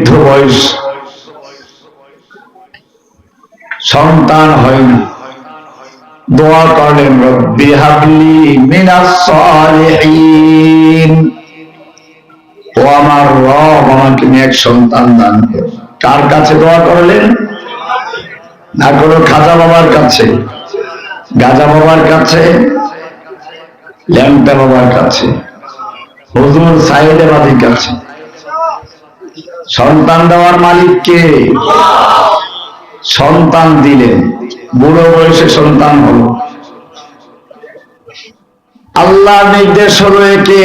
বৃদ্ধ বয়স, সন্তান হয়নি, দোয়া করলেন রব্বি হাবলি মিনাস সালিহিন, ও আমার রব আমাকে নেক সন্তান দান করুন। কার কাছে দোয়া করলেন? না কোনো খাজা বাবার কাছে, গাজা বাবার কাছে, ল্যাংটা বাবার কাছে, হুজুর সাইদাবাদীর কাছে। সন্তান দেওয়ার মালিক কে? সন্তান দিলেন, বুড়ো বয়সে সন্তান হল। আল্লাহ নির্দেশ হলো একে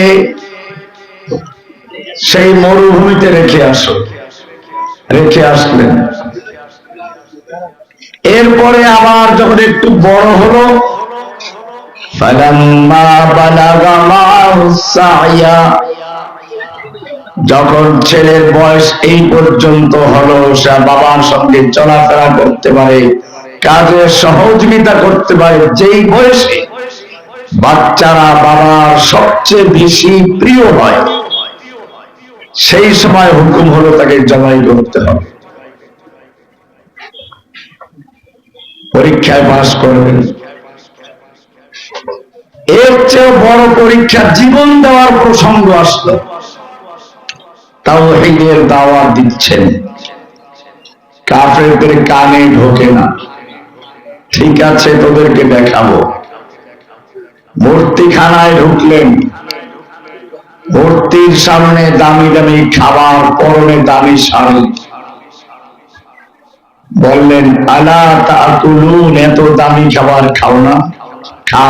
সেই মরুভূমিতে রেখে আসো, রেখে আসলেন। এরপরে আবার যখন একটু বড় হলো, ফালাম্মা বালাগা মা'হুস সা'য়া, যখন ছেলের বয়স এই পর্যন্ত হলো, সে বাবার সঙ্গে চলাফেরা করতে পারে, কাজে সহযোগিতা করতে পারে, যেই বয়সে বাচ্চারা বাবার সবচেয়ে বেশি প্রিয় হয়, সেই সময় হুকুম হলো তাকে জবাই করতে হবে। পরীক্ষায় পাস করবেন। এর চেয়ে বড় পরীক্ষা জীবন দেওয়ার প্রসঙ্গ আসলো। তাওহীদের দাওয়াত দিচ্ছেন, কাফেরদের কানে ঢোকে না। ঠিক আছে, তোদেরকে দেখাবো। মূর্তিখানায় ঢুকলেন, মূর্তির সামনে দামি দামি খাবার, পরনে দামি শাড়ি। বললেন আলা তাকুলুন, এত দামি খাবার খাও না? খা।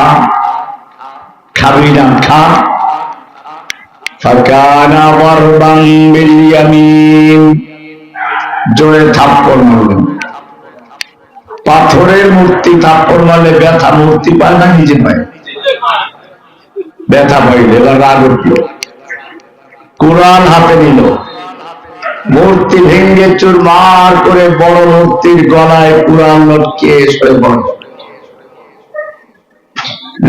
খাবি না? খা। ফাকানা দারবান বিল ইয়ামিন, জোরে থাপ্পড় মারলেন। পাথরের মূর্তি থাপ্পড় মারলে ব্যথা মূর্তি পায় না নিজে পায়? ব্যথা পাইলে এবার রাগ উঠল, কোরআন হাতে নিল, মূর্তি ভেঙ্গে চুরমার করে বড় মূর্তির গলায় কোরআন লটকিয়ে সরে পড়ল।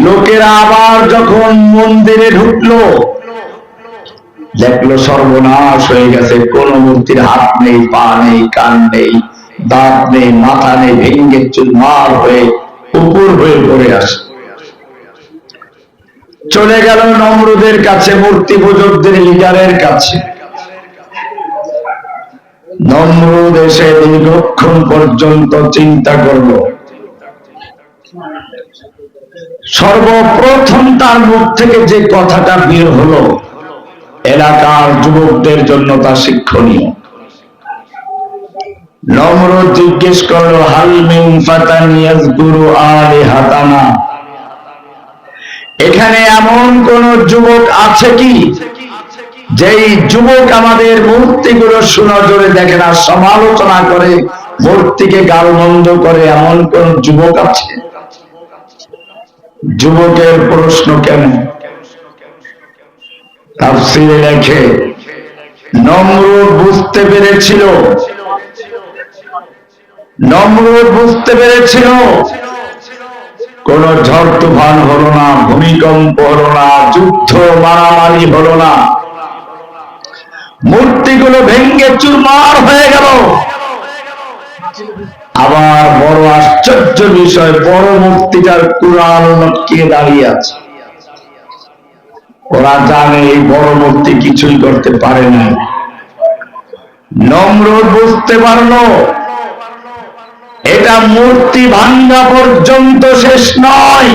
লোকেরা আবার যখন মন্দিরে ঢুকলো, দেখলো সর্বনাশ হয়ে গেছে। কোন মূর্তির হাত নেই, পা নেই, কান নেই, দাঁত নেই, মাথা নেই, ভেঙ্গে চুরমার হয়ে উপর হয়ে পড়ে আসে। চলে গেল নমরুদের কাছে, মূর্তি পূজকদের লিডারের কাছে। নমরুদ এসে দীর্ঘক্ষণ পর্যন্ত চিন্তা করলো। সর্বপ্রথম তার মুখ থেকে যে কথাটা বের হলো, এলাকার যুবকদের জন্য তা শিক্ষণীয়। নমরুদ জিজ্ঞেস করলো, হাল মিন ফাতান ইয়াযকুরু আলিহাতানা, এখানে এমন কোন যুবক আছে কি যেই যুবক আমাদের মূর্তিগুলো সুনজরে দেখে না, সমালোচনা করে, মূর্তিকে গালমন্দ করে, এমন কোন যুবক আছে? যুবকের প্রশ্ন কেন? তাফসীরে লেখে, নমরুদ বুঝতে পেরেছিল কোন ঝড় তুফান হলো না, ভূমিকম্প হলো না, যুদ্ধ মারামারি হলো না, মূর্তিগুলো ভেঙ্গে চুরমার হয়ে গেল। আবার বড় আশ্চর্য বিষয়, বড় মূর্তিটার কোরআন লটকিয়ে দাঁড়িয়ে আছে। ওরা জানে এই বড় মূর্তি কিছুই করতে পারে না। নমরুদ বুঝতে পারলো এটা মূর্তি ভাঙ্গা পর্যন্ত শেষ নয়,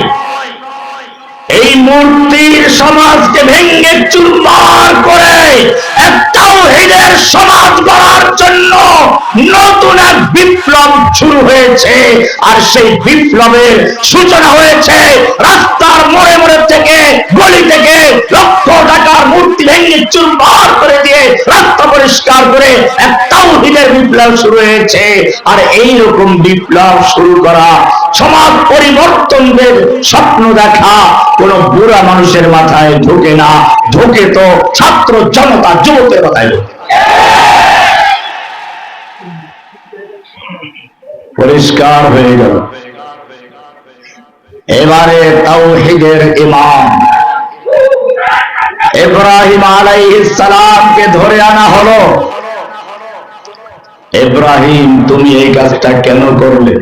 এই মূর্তির সমাজকে ভেঙ্গে চুরমার করে তাওহীদের সমাজ গড়ার জন্য নতুন এক বিপ্লব শুরু হয়েছে। আর সেই বিপ্লবের সূচনা হয়েছে রাস্তার মোড়ে মোড়ে থেকে, গলি থেকে লক্ষ টাকার মূর্তি ভেঙ্গে চুরমার করে দিয়ে রাস্তা পরিষ্কার করে এক তাওহীদের বিপ্লব শুরু হয়েছে। আর এইরকম বিপ্লব শুরু করা, সমাজ পরিবর্তনের স্বপ্ন দেখা কোন বুড়া মানুষের মাথায় ঢোকে না, ঢোকে তো ছাত্র জনতা যুবকের মাথায়। পরিষ্কার হয়ে গেল। এবারে তাওহীদের ইমাম ইব্রাহিম আলাইহিস সালামকে ধরে আনা হলো। ইব্রাহিম তুমি এই কাজটা কেন করলে?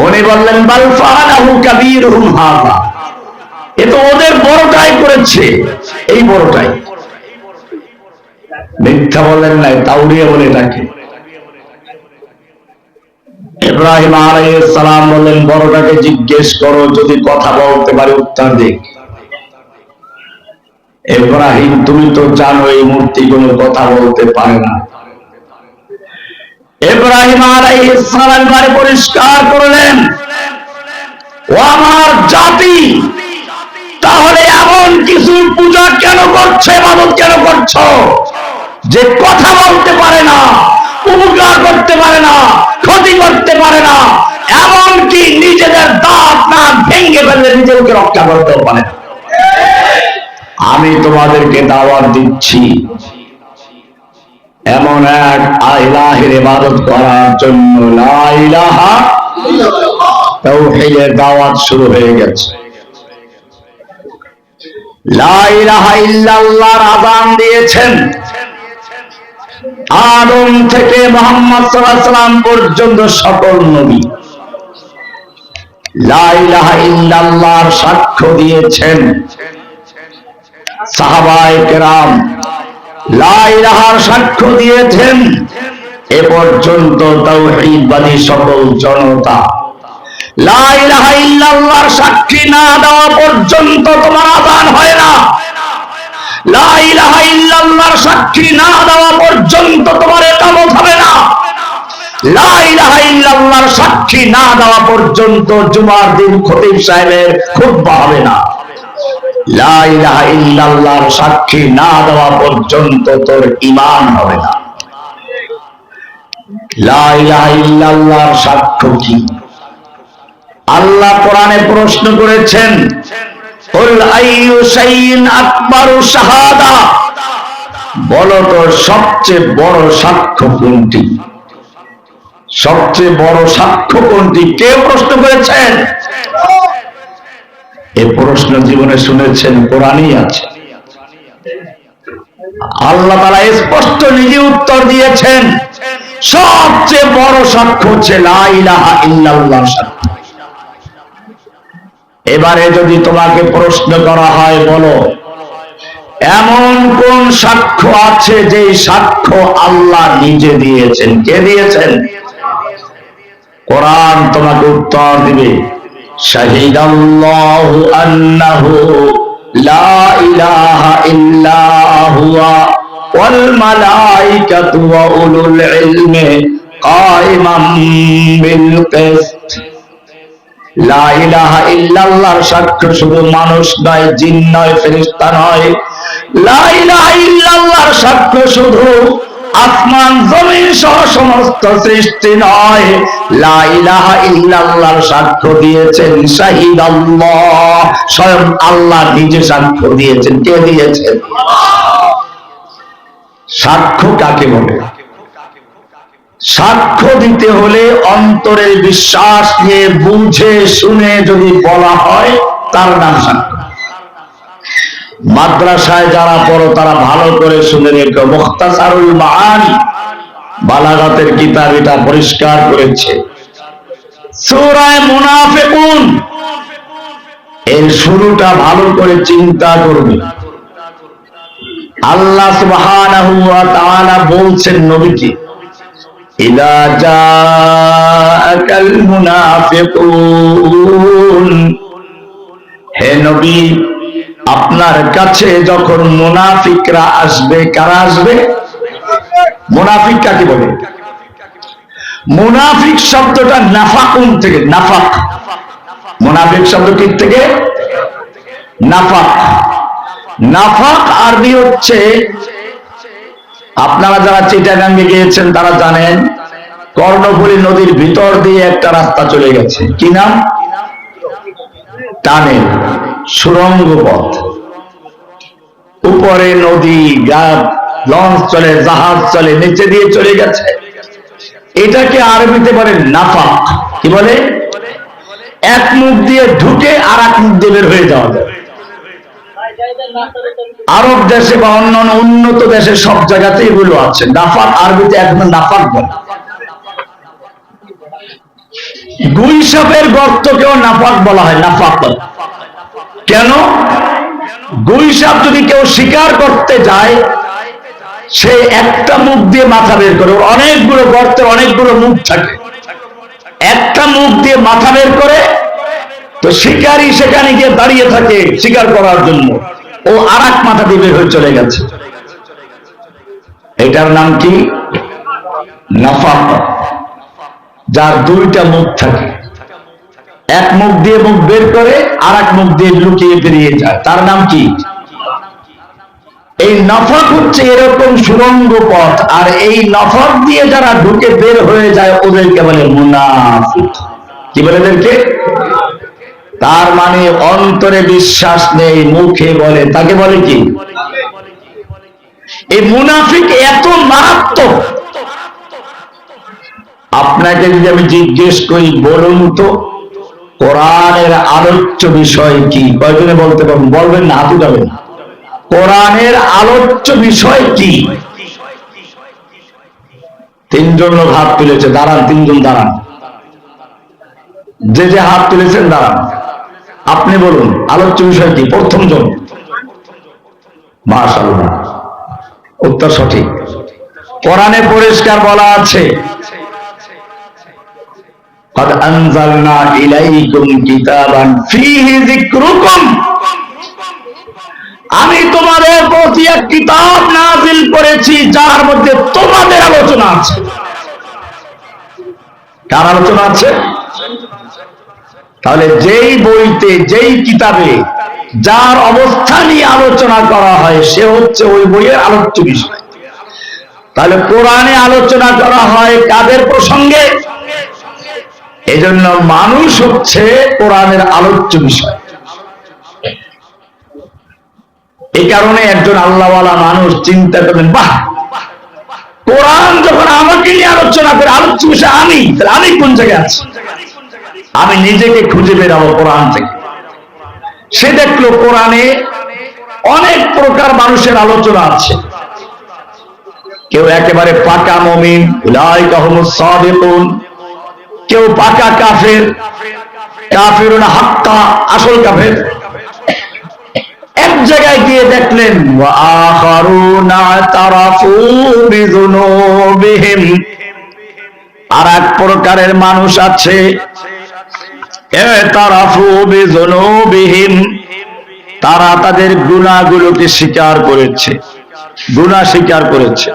উনি বললেন বাল ফাআলাহু কাবীরুহুম হাযা, এ তো ওদের বড়টাই করেছে, এই বড়টাই। মিথ্যা বলেন নাই, তাওরিয়া বলে এটাকে। ইব্রাহিম আলাইহিস সালাম বললেন বড়টাকে জিজ্ঞেস করো, যদি কথা বলতে পারে উত্তর দিক। ইব্রাহিম তুমি তো জানো এই মূর্তি কোনো কথা বলতে পারে না। ইব্রাহিম আলাইহিস সালাম বারে পরিষ্কার করলেন, ও আমার জাতি, তাহলে এমন কিছু পূজা কেন করছো, ইবাদত কেন করছো যে কথা বলতে পারে না, উপকার করতে পারে না, ক্ষতি করতে পারে না, এমনকি নিজেদের দাঁত না ভেঙে ফেললে নিজেকে রক্ষা করতেও পারে না। আমি তোমাদেরকে দাওয়াত দিচ্ছি এমন এক ইলাহের ইবাদত করার জন্য। লা ইলাহা ইল্লাল্লাহ, তাওহীদের দাওয়াত শুরু হয়ে গেছে। লা ইলাহা ইল্লাল্লাহর আযান দিয়েছেন আদম থেকে মুহাম্মদ সাল্লাল্লাহু আলাইহি ওয়াসাল্লাম পর্যন্ত সকল নবী। লা ইলাহা ইল্লাল্লাহর সাক্ষ্য দিয়েছেন সাহাবায়ে কেরাম, লা ইলাহার সাক্ষ্য দিয়েছেন এ পর্যন্ত তাওহীদবাদী সকল জনতা। লা ইলাহা ইল্লাল্লাহর সাক্ষী না দেওয়া পর্যন্ত তোমার আযান হয় না। লা ইলাহা ইল্লাল্লাহর সাক্ষী না দেওয়া পর্যন্ত তোমার ইকামত হবে না। লা ইলাহা ইল্লাল্লাহর সাক্ষী না দেওয়া পর্যন্ত জুমার দিন খতিব সাহেবের খুতবা হবে না। লা ইলাহা ইল্লাল্লাহর সাক্ষী না দেওয়া পর্যন্ত তোর ঈমান হবে না। লা ইলাহা ইল্লাল্লাহর সাক্ষ্য কি? আল্লাহ কোরআনে প্রশ্ন করেছেন, কুল আইয়ু শাইইন আকবারু শাহাদা, বলো তো সবচেয়ে বড় সাক্ষ্য কোনটি? সবচেয়ে বড় সাক্ষ্য কোনটি? কে প্রশ্ন করেছেন? এই প্রশ্ন জীবনে শুনেছেন? কোরআনেই আছে। আল্লাহ তাআলা স্পষ্ট নিজে উত্তর দিয়েছেন, সবচেয়ে বড় সাক্ষ্য হচ্ছে লা ইলাহা ইল্লাল্লাহর সাক্ষ্য। এবারে যদি তোমাকে প্রশ্ন করা হয়, বলো এমন কোন সাক্ষ্য আছে যে সাক্ষ্য আল্লাহ নিজে দিয়েছেন? কে দিয়েছেন? কোরআন তোমাকে উত্তর দিবে, শাহিদাল্লাহু আন্নাহু লা ইলাহা ইল্লা হুয়া ওয়াল মালাইকাতু ওয়া উলুল ইলমি কায়িমান বিল কিসত। লা ইলাহা ইল্লাল্লাহর সাক্ষ্য শুধু মানুষ নয়, জিন নয়, ফেরেশতা নয়। লা ইলাহা ইল্লাল্লাহর সাক্ষ্য শুধু আসমান জমিন সহ সমস্ত সৃষ্টি নয়। লা ইলাহা ইল্লাল্লাহর সাক্ষ্য দিয়েছেন শাহিদাল্লাহ, স্বয়ং আল্লাহ নিজে সাক্ষ্য দিয়েছেন। কে দিয়েছেন? সাক্ষ্য কাকে বলে? সাক্ষ্য দিতে হলে অন্তরের বিশ্বাস নিয়ে বুঝে শুনে যদি বলা হয় তার নাম সাক্ষ্য। মাদ্রাসায় যারা পড়ো তারা ভালো করে শুনে রেখো, মুখতাসারুল মাআনি বালাগাতের কিতাব এটা পরিষ্কার করেছে। সূরা মুনাফিকুন এর শুরুটা ভালো করে চিন্তা করবে। আল্লাহ সুবহানাহু ওয়া তাআলা বলছেন নবীকে, ইযা জাআকাল মুনাফিকুন, হে নবী আপনার কাছে যখন মুনাফিকরা আসবে। কারা আসবে? মুনাফিক কাকে বলে? মুনাফিক শব্দটা নাফাকুন থেকে, নাফাক। মুনাফিক শব্দ কি থেকে? নাফাক। নাফাক আরবি হচ্ছে, আপনারা যারা চিটাগাঙ্গে গিয়েছেন তারা জানেন, কর্ণফুলী নদীর ভিতর দিয়ে একটা রাস্তা চলে গেছে। কি নাম? টানেল, সুড়ঙ্গ পথ। উপরে নদী, লঞ্চ চলে, জাহাজ চলে, নিচে দিয়ে চলে গেছে। এটাকে আরবিতে বলে নাফাক। কি বলে? এক মুখ দিয়ে ঢুকে আর এক মুখ দিয়ে বের হয়ে যাওয়া যায়। আরব দেশে বা অন্যান্য উন্নত দেশে সব জায়গাতে এগুলো আছে। নাফাক আরবিতে একদম নাফাক বলে। গুই সাপের গর্তকেও নাফাক বলা হয়, নাফাক। কেন? গুই সাপ যদি কেউ শিকার করতে যায়, সে একটা মুখ দিয়ে মাথা বের করে, অনেকগুলো গর্তে অনেকগুলো মুখ থাকে, একটা মুখ দিয়ে মাথা বের করে, তো শিকারী সেখানে গিয়ে দাঁড়িয়ে থাকে শিকার করার জন্য, ও আর এক মাথা দিয়ে বের হয়ে চলে গেছে। এটার নাম কি? নাফাক। যার দুইটা মুখ থাকে, এক মুখ দিয়ে মুখ বের করে আর এক মুখ দিয়ে লুকিয়ে বেরিয়ে যায়, তার নাম কি? এই নাফাক হচ্ছে এরকম সুরঙ্গ পথ, আর এই নাফাক দিয়ে যারা ঢুকে বের হয়ে যায় ওদেরকে বলে মুনাফিক। কি বলে এদেরকে? তার মানে অন্তরে বিশ্বাস নেই, মুখে বলে, তাকে বলে কি? এই মুনাফিক এত মারাত্মক। আপনাকে যদি আমি জিজ্ঞেস করি, বলুন তো কোরআনের আলোচ্য বিষয় কি? কয়জনে বলতে পারবেন? বলবেন না, হাত উঠাবেন। কোরআনের আলোচ্য বিষয় কি? তিনজন লোক হাত তুলেছে, দাঁড়ান, তিনজন দাঁড়ান, যে যে হাত তুলেছেন দাঁড়ান। আপনি বলুন আলোচ্য বিষয় কি? প্রথম জন। মাশাআল্লাহ, উত্তর সঠিক। কোরআনে পরিষ্কার বলা আছে, قد أنزلنا إليكم كتابا فيه ذكركم। আমি তোমাদের প্রতি এক কিতাব নাযিল করেছি যার মধ্যে তোমাদের আলোচনা আছে। কার আলোচনা আছে? তাহলে যেই বইতে, যেই কিতাবে যার অবস্থা নিয়ে আলোচনা করা হয় সে হচ্ছে ওই বইয়ের আলোচ্য বিষয়। তাহলে কোরআনে আলোচনা করা হয় কাদের প্রসঙ্গে? এজন্য মানুষ হচ্ছে কোরআনের আলোচ্য বিষয়। এই কারণে একজন আল্লাহওয়ালা মানুষ চিন্তা করবেন, বাহ, কোরআন যখন আমাকে নিয়ে আলোচনা করে, আলোচ্য বিষয় আমি, তাহলে আমি কোন জায়গায় আছি? আমি নিজেকে খুঁজে বেরাবো কোরআন থেকে। সে দেখলো কোরআনে অনেক প্রকার মানুষের আলোচনা আছে। কেউ একেবারে পাকা মুমিন, উলাইকা হুমুস সাদিকুন, কেউ পাকা কাফের, কাফিরুন হাক্কা, আসল কাফের। এক জায়গায় গিয়ে দেখলেন ওয়া আখারুনা তারাফু বিযুনুবিহিম, আর এক প্রকারের মানুষ আছে তারাফু বিযুনুবিহিম, তারা তাদের গুনাহগুলোকে স্বীকার করেছে, গুনাহ স্বীকার করেছে।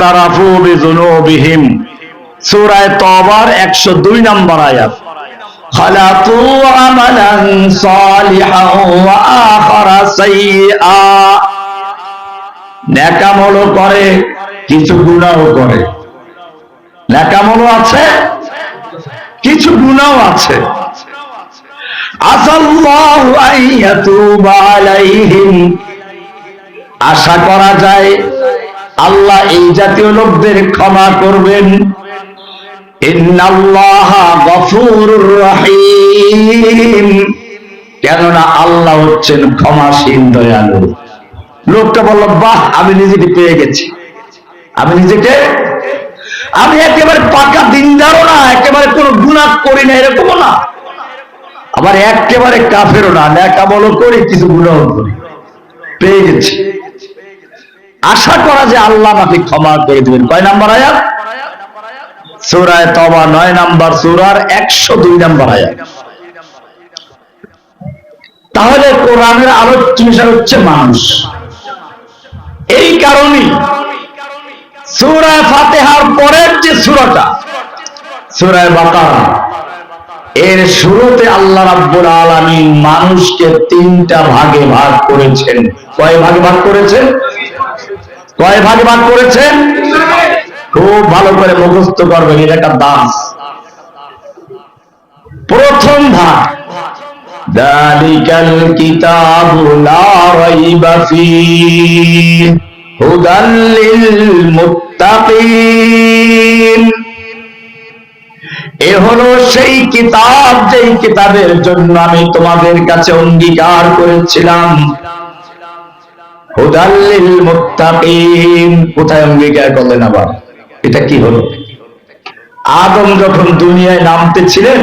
তারাফু বিযুনুবিহিম, সূরা তওবার 102 নম্বর আয়াত। খালাতু আমালান সালিহান ওয়া আখারা সাইয়্যা, নেকামল করে কিছু গুনাহ করে। নেকামল আছে, কিছু গুনাহ আছে। আসাল্লাহু আইয়াতুবা আলাইহিম, আশা করা যায় আল্লাহ এই জাতীয় লোকদের ক্ষমা করবেন। ইন্নাল্লাহা গফুরুর রহিম, কেননা আল্লাহ হচ্ছেন ক্ষমাশীল, দয়ালু। লোকটা বলল, বাহ, আমি নিজেকে পেয়ে গেছি। আমি নিজেকে, আমি একেবারে পাকা দিনদারও না, একেবারে কোনো গুনাহ করি না এরকমও না, আবার একেবারে কাফেরও না, নেকামলও করি, কিছু গুনাহ করি, পেয়ে গেছি। আশা করা যে আল্লাহ আমাকে ক্ষমা করে দিবেন। কয় নাম্বার আয়াত? সূরা তওবা 9 নম্বর সূরার 102 নম্বর আয়াত। তাহলে কোরআনের আলোচ্য বিষয় হচ্ছে মানুষ। এই কারণেই সূরা ফাতিহার পরের যে সূরাটা, সূরা বাকারা, এর শুরুতে আল্লাহ রাব্বুল আলামিন মানুষকে 3টা ভাগে ভাগ করেছেন। কয় ভাগে ভাগ করেছেন? কয় ভাগে ভাগ করেছেন? খুব ভালো করে মুখস্থ করবেন, এটা একটা দাস। প্রথম ভাগ, যালিকাল কিতাবু লা রাইবা ফীহি হুদাল লিল মুত্তাকিন। এ হলো সেই কিতাব যেই কিতাবের জন্য আমি তোমাদের কাছে অঙ্গীকার করেছিলাম হুদাল লিল মুত্তাকিন। কোথায় অঙ্গীকার করলেন আবার? এটা কি হলো? আদম যখন দুনিয়ায় নামতেছিলেন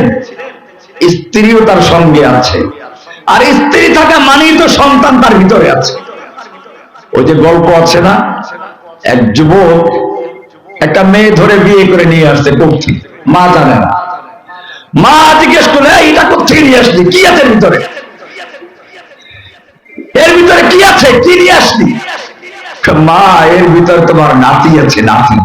স্ত্রীও তার সঙ্গে আছে, আর স্ত্রী থাকা মানেই তো সন্তান তার ভিতরে আছে। ওই যে গল্প আছে না, এক যুবক একটা মেয়ে ধরে বিয়ে করে নিয়ে আসছে, কোথায় মা জানে না। মা জিজ্ঞেস করলে এটা কোথায় নিয়ে আসলি, কি আছে ভিতরে, এর ভিতরে কি আছে, কি নিয়ে আসলি? মা, এর ভিতরে তোমার নাতি আছে, নাতি।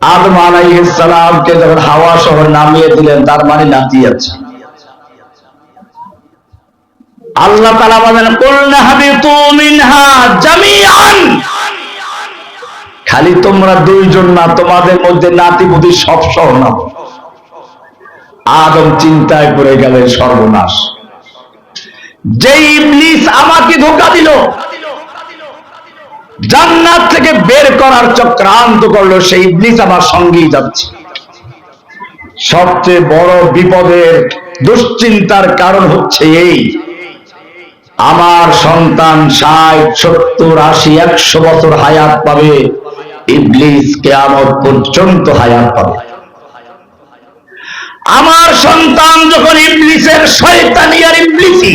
আদম আলাইহিস সালামকে যখন হাওয়া শহর নামিয়ে দিলেন, তার মানে নাতি আছে। আল্লাহ তাআলা বলেন কুলনা হাবিতু মিনহা জামিআন, খালি তোমরা দুইজন না, তোমাদের মধ্যে নাতি পুতি সব সহ নাও। আদম চিন্তায় পড়ে গেলেন, সর্বনাশ, যেই ইবলিস আমাকে ধোঁকা দিল, জান্নাত থেকে বের করার চক্রান্ত করলো, সেই ইবলিস আমার সঙ্গেই যাচ্ছে। সবচেয়ে বড় বিপদের দুশ্চিন্তার কারণ হচ্ছে এই, আমার সন্তান 60, 70, 80, 100 বছর হায়াত পাবে, ইবলিস কিয়ামত পর্যন্ত হায়াত পাবে। আমার সন্তান যখন ইবলিসের শয়তানি আর ইবলিসি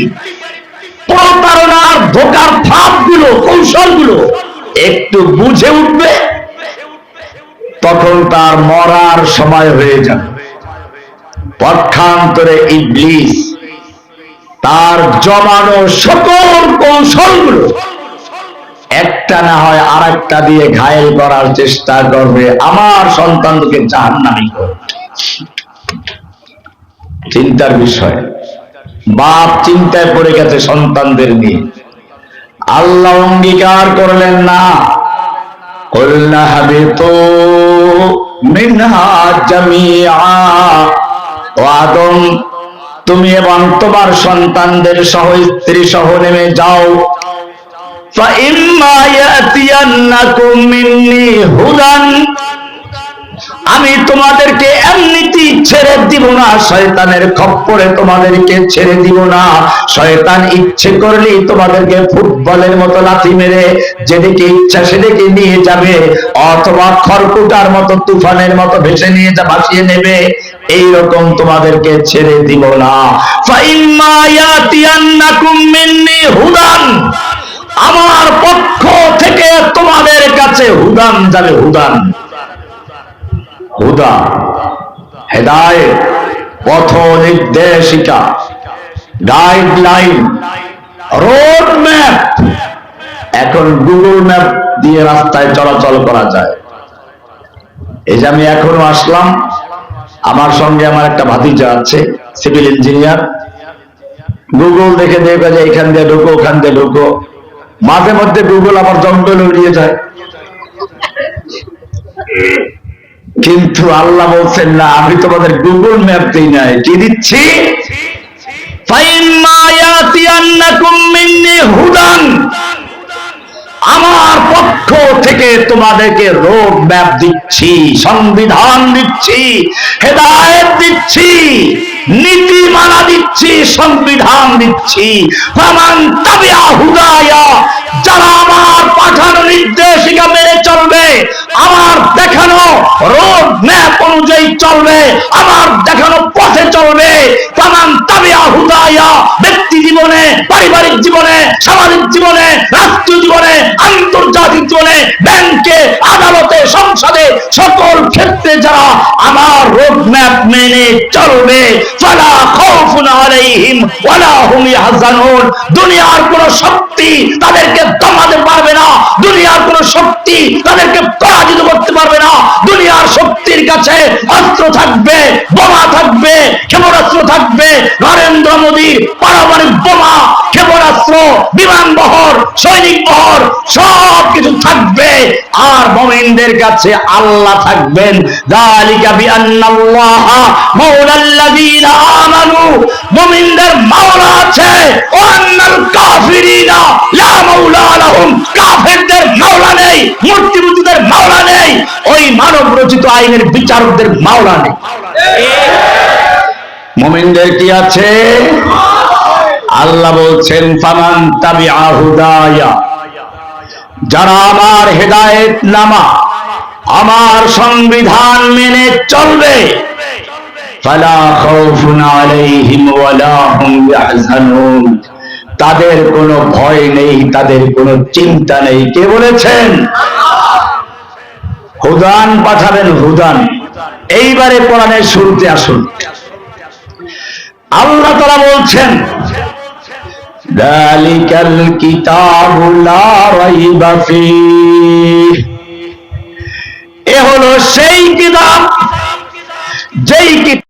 প্রতারণার ধোঁকার ফাঁদগুলো, কৌশলগুলো একটু বুঝে উঠবে, তখন তার মরার সময় হয়ে যাবে। পক্ষান্তরে ইবলিস তার জমানো সকল কৌশলগুলো একটা না হয় আর একটা দিয়ে ঘায়েল করার চেষ্টা করবে, আমার সন্তানকে জাহান্নামী করবে। চিন্তার বিষয়। বাপ চিন্তায় পড়ে গেছে সন্তানদের নিয়ে। আল্লাহ অঙ্গীকার করলেন না, কুলনা হাবিতু মিনহা জামিআ, ও আদম তুমি এবং তোমার সন্তানদের সহ স্ত্রী সহ নেমে যাও। ফাইম্মা ইয়াতিয়ান্নাকুম মিন্নি হুদান, আমি তোমাদেরকে এমনিতেই ছেড়ে দিব না, শয়তানের খপ্পরে তোমাদেরকে ছেড়ে দিব না। শয়তান ইচ্ছে করলেই তোমাদেরকে ফুটবলের মতো লাথি মেরে যেদিকে ইচ্ছা সেদিকে নিয়ে যাবে, অথবা খড়কুটার মতো তুফানের মতো ভেসে নিয়ে ভাসিয়ে নেবে। এইরকম তোমাদেরকে ছেড়ে দিব না। ফাইম্মা ইয়াতিয়ান্নাকুম মিন্নি হুদান, আমার পক্ষ থেকে তোমাদের কাছে হুদান যাবে। হুদান, হুদা হেদায়েত, পথ নির্দেশিকা, গাইডলাইন, রোড ম্যাপ। এখন গুগল ম্যাপ দিয়ে রাস্তায় চলাচল করা যায়। এই যে আমি এখনো আসলাম, আমার সঙ্গে আমার একটা ভাতিজা আছে, সিভিল ইঞ্জিনিয়ার। গুগল দেখে দেখে যে এখান দিয়ে ঢুকো, ওখান দিয়ে ঢুকো। মাঝে মধ্যে গুগল আমার জঙ্গলে উড়িয়ে যায়, কিন্তু আল্লাহ বলছেন না, আমি তোমাদের গুগল ম্যাপ দিই নাই, কি দিচ্ছি? ফাইম্মা ইয়াতিয়ান্নাকুম মিন্নি হুদান, আমার পক্ষ থেকে তোমাদেরকে রোড ম্যাপ দিচ্ছি, সংবিধান দিচ্ছি, হেদায়েত দিচ্ছি, নীতিমালা দিচ্ছি, সংবিধান দিচ্ছি। ফামান তাবিআ হুদায়া, যারা আমার পাঠানো নির্দেশিকা মেনে চলবে, আমার দেখানো রোড ম্যাপ অনুযায়ী চলবে, আমার দেখানো পথে চলবে। ফামান তাবিআ হুদায়া, ব্যক্তি জীবনে, পারিবারিক জীবনে, সামাজিক জীবনে, রাষ্ট্রীয় জীবনে, আন্তর্জাতিক জীবনে, ব্যাংকে, আদালতে, সংসদে, সকল ক্ষেত্রে যারা আমার রোড ম্যাপ মেনে চলবে, ফালা খাউফুন আলাইহিম ওয়ালা হুম ইয়াহজানুন, দুনিয়ার কোন শক্তি তাদেরকে দমাতে পারবে না, দুনিয়ার কোন শক্তি তাদেরকে পরাজিত করতে পারবে না। দুনিয়ার শক্তির কাছে অস্ত্র থাকবে, বোমা থাকবে, ক্ষেপণাস্ত্র থাকবে, নরেন্দ্র মোদীর পারমাণবিক বোমা, ক্ষেপণাস্ত্র, বিমান বহর, সৈনিক বহর, সব কিছু থাকবে। আর মুমিনদের কাছে আল্লাহ থাকবেন। যালিকা বিআন্নাল্লাহা মাওলাল্লাযীনা আমানু, মুমিনদের মাওলা আছে। ওয়া আন্নাল কাফিরিনা লা মাওলা লাহুম, কাফেরদের মাওলা নেই, মূর্তিপূজকদের মাওলা নেই। ওই মানব রচিত আইনের বিচারকদের মাওলা নেই। মুমিনদের কি আছে? আল্লাহ বলছেন ফামান তাবিআ হুদায়া, যারা আমার হেদায়েত নামা আমার সংবিধান মেনে চলবে, ফালা খাউফুন আলাইহিম ওয়ালা হুম ইয়াহজানুন, তাদের কোনো ভয় নেই, তাদের কোনো চিন্তা নেই। কে বলেছেন? হুদান পাঠাবেন, হুদান। এইবারে কোরআনের শুরুতে আসুন, আল্লাহ তাআলা বলছেন যালিকাল কিতাবু লা রাইবা ফীহ, এ হলো সেই কিতাব যেই